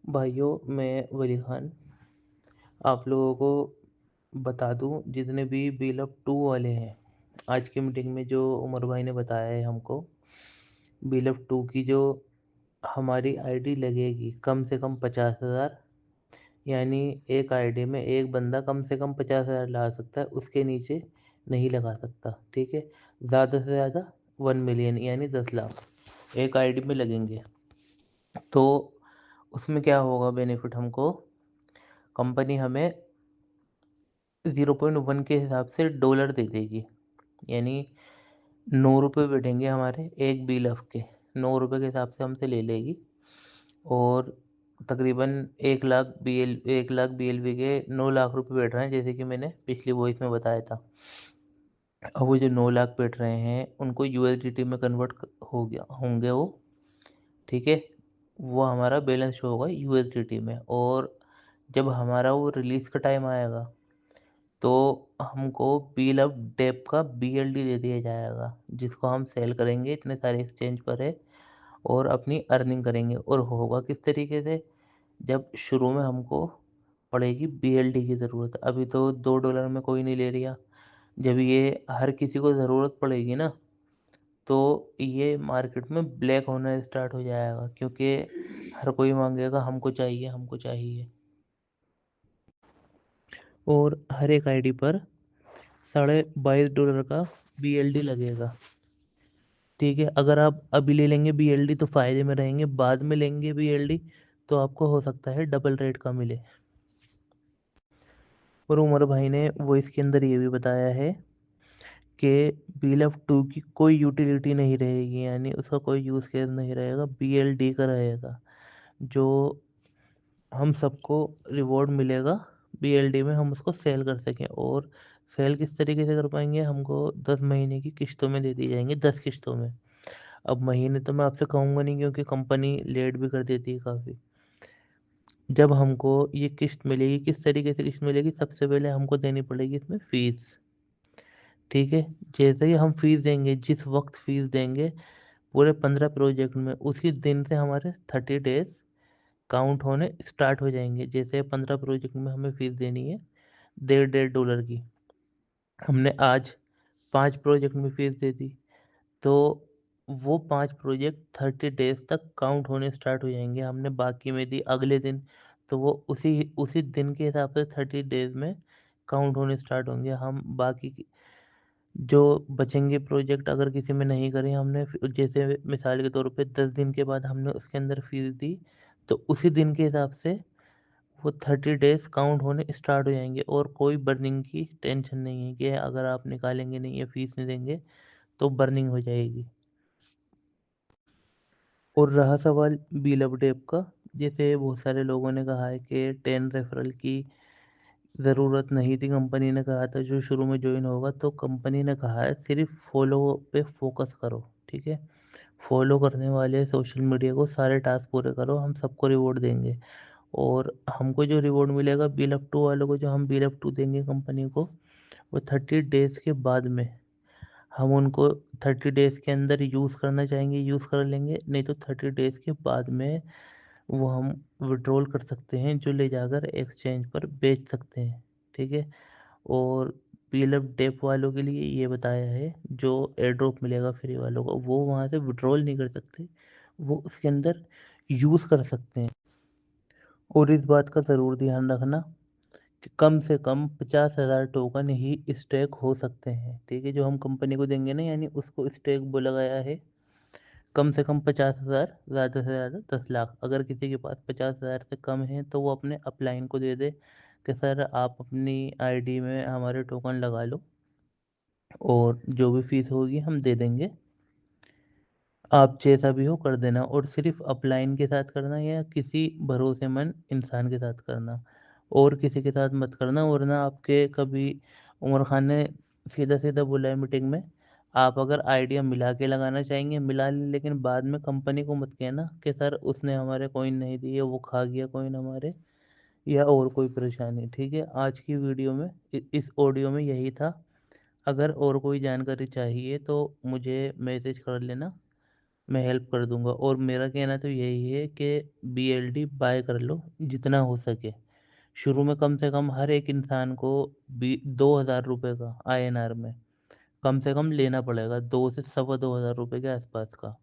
भाइयों, मैं वली खान आप लोगों को बता दूं, जितने भी बिलअप टू वाले हैं। आज की मीटिंग में जो उमर भाई ने बताया है हमको, बिलअप टू की जो हमारी आईडी लगेगी कम से कम 50,000। यानी एक आईडी में एक बंदा कम से कम 50,000 लगा सकता है, उसके नीचे नहीं लगा सकता। ठीक है, ज़्यादा से ज़्यादा 1 मिलियन यानी 10 लाख एक आईडी में लगेंगे। तो उसमें क्या होगा बेनिफिट हमको, कंपनी हमें 0.1 के हिसाब से डॉलर दे देगी। यानी 9 रुपये बैठेंगे हमारे एक BLF के, 9 रुपये के हिसाब से हमसे ले लेगी। और तकरीबन 1 लाख BLV के 9 लाख रुपये बैठ रहे हैं, जैसे कि मैंने पिछली वॉइस में बताया था। अब वो जो 9 लाख बैठ रहे हैं उनको USDT में कन्वर्ट हो गया होंगे वो। ठीक है, वो हमारा बैलेंस शो होगा USDT में। और जब हमारा वो रिलीज़ का टाइम आएगा तो हमको बिल ऑफ डेप का BLD दे दिया जाएगा, जिसको हम सेल करेंगे इतने सारे एक्सचेंज पर है और अपनी अर्निंग करेंगे। और होगा किस तरीके से, जब शुरू में हमको पड़ेगी BLD की ज़रूरत। अभी तो $2 में कोई नहीं ले रहा। जब ये हर किसी को ज़रूरत पड़ेगी ना, तो ये मार्केट में ब्लैक होना स्टार्ट हो जाएगा, क्योंकि हर कोई मांगेगा हमको चाहिए हमको चाहिए। और हर एक आईडी पर $22.5 का BLD लगेगा। ठीक है, अगर आप अभी ले लेंगे BLD तो फ़ायदे में रहेंगे, बाद में लेंगे BLD तो आपको हो सकता है डबल रेट का मिले। और उमर भाई ने वो इसके अंदर ये भी बताया है कि BLF2 की कोई यूटिलिटी नहीं रहेगी, यानी उसका कोई यूज़ केस नहीं रहेगा, BLD का रहेगा। जो हम सबको रिवॉर्ड मिलेगा BLD में, हम उसको सेल कर सकें। और सेल किस तरीके से कर पाएंगे, हमको 10 महीने की किस्तों में दे दी जाएंगी, 10 किस्तों में। अब महीने तो मैं आपसे कहूँगा नहीं, क्योंकि कंपनी लेट भी कर देती है काफ़ी। जब हमको ये किस्त मिलेगी, किस तरीके से किस्त मिलेगी, सबसे पहले हमको देनी पड़ेगी इसमें फ़ीस। ठीक है, जैसे ही हम फीस देंगे, जिस वक्त फीस देंगे पूरे 15 प्रोजेक्ट में, उसी दिन से हमारे 30 डेज काउंट होने स्टार्ट हो जाएंगे। जैसे 15 प्रोजेक्ट में हमें फीस देनी है 1.5 $1.5 की, हमने आज 5 प्रोजेक्ट में फीस दे दी, तो वो 5 प्रोजेक्ट 30 डेज तक काउंट होने स्टार्ट हो जाएंगे। हमने बाकी में दी अगले दिन, तो वो उसी उसी दिन के हिसाब से 30 डेज में काउंट होने स्टार्ट होंगे। हम बाकी जो बचेंगे प्रोजेक्ट, अगर किसी में नहीं करे हमने, जैसे मिसाल के तौर पे 10 दिन के बाद हमने उसके अंदर फीस दी, तो उसी दिन के हिसाब से वो 30 डेज काउंट होने स्टार्ट हो जाएंगे। और कोई बर्निंग की टेंशन नहीं है कि अगर आप निकालेंगे नहीं या फीस नहीं देंगे तो बर्निंग हो जाएगी। और रहा सवाल बिल ऑफ डेप का, जैसे बहुत सारे लोगों ने कहा है कि 10 रेफरल की ज़रूरत नहीं थी, कंपनी ने कहा था जो शुरू में ज्वाइन होगा, तो कंपनी ने कहा है सिर्फ फॉलो पे फोकस करो। ठीक है, फॉलो करने वाले सोशल मीडिया को सारे टास्क पूरे करो, हम सबको रिवॉर्ड देंगे। और हमको जो रिवॉर्ड मिलेगा बिल अप टू वालों को, जो हम बिल अप टू देंगे कंपनी को, वो 30 डेज के बाद में हम उनको 30 डेज के अंदर यूज़ करना चाहेंगे यूज़ कर लेंगे, नहीं तो 30 डेज के बाद में वो हम विड्रॉल कर सकते हैं, जो ले जाकर एक्सचेंज पर बेच सकते हैं। ठीक है, और पीएलएफ डेप वालों के लिए ये बताया है, जो एयर ड्रॉप मिलेगा फ्री वालों को, वो वहाँ से विड्रॉल नहीं कर सकते, वो उसके अंदर यूज़ कर सकते हैं। और इस बात का ज़रूर ध्यान रखना कि कम से कम 50,000 टोकन ही स्टेक हो सकते हैं। ठीक है, जो हम कंपनी को देंगे ना, यानी उसको स्टेक बोला गया है कम से कम 50,000, ज़्यादा से ज़्यादा 10 लाख। अगर किसी के पास 50,000 से कम है तो वो अपने अपलाइन को दे दे कि सर आप अपनी आईडी में हमारे टोकन लगा लो, और जो भी फीस होगी हम दे देंगे, आप जैसा भी हो कर देना। और सिर्फ अपलाइन के साथ करना या किसी भरोसेमंद इंसान के साथ करना, और किसी के साथ मत करना। वरना आपके कभी उमर खान ने सीधा सीधा बोला है मीटिंग में, आप अगर आइडिया मिला के लगाना चाहेंगे मिला लें, लेकिन बाद में कंपनी को मत कहना कि सर उसने हमारे कॉइन नहीं दिए, वो खा गया कॉइन हमारे, या और कोई परेशानी। ठीक है, आज की वीडियो में इस ऑडियो में यही था। अगर और कोई जानकारी चाहिए तो मुझे मैसेज कर लेना, मैं हेल्प कर दूँगा और मेरा कहना तो यही है कि बीएलडी बाय कर लो जितना हो सके। शुरू में कम से कम हर एक इंसान को बी ₹2000 का आईएनआर में कम से कम लेना पड़ेगा, 2 से सवा ₹2000 के आसपास का।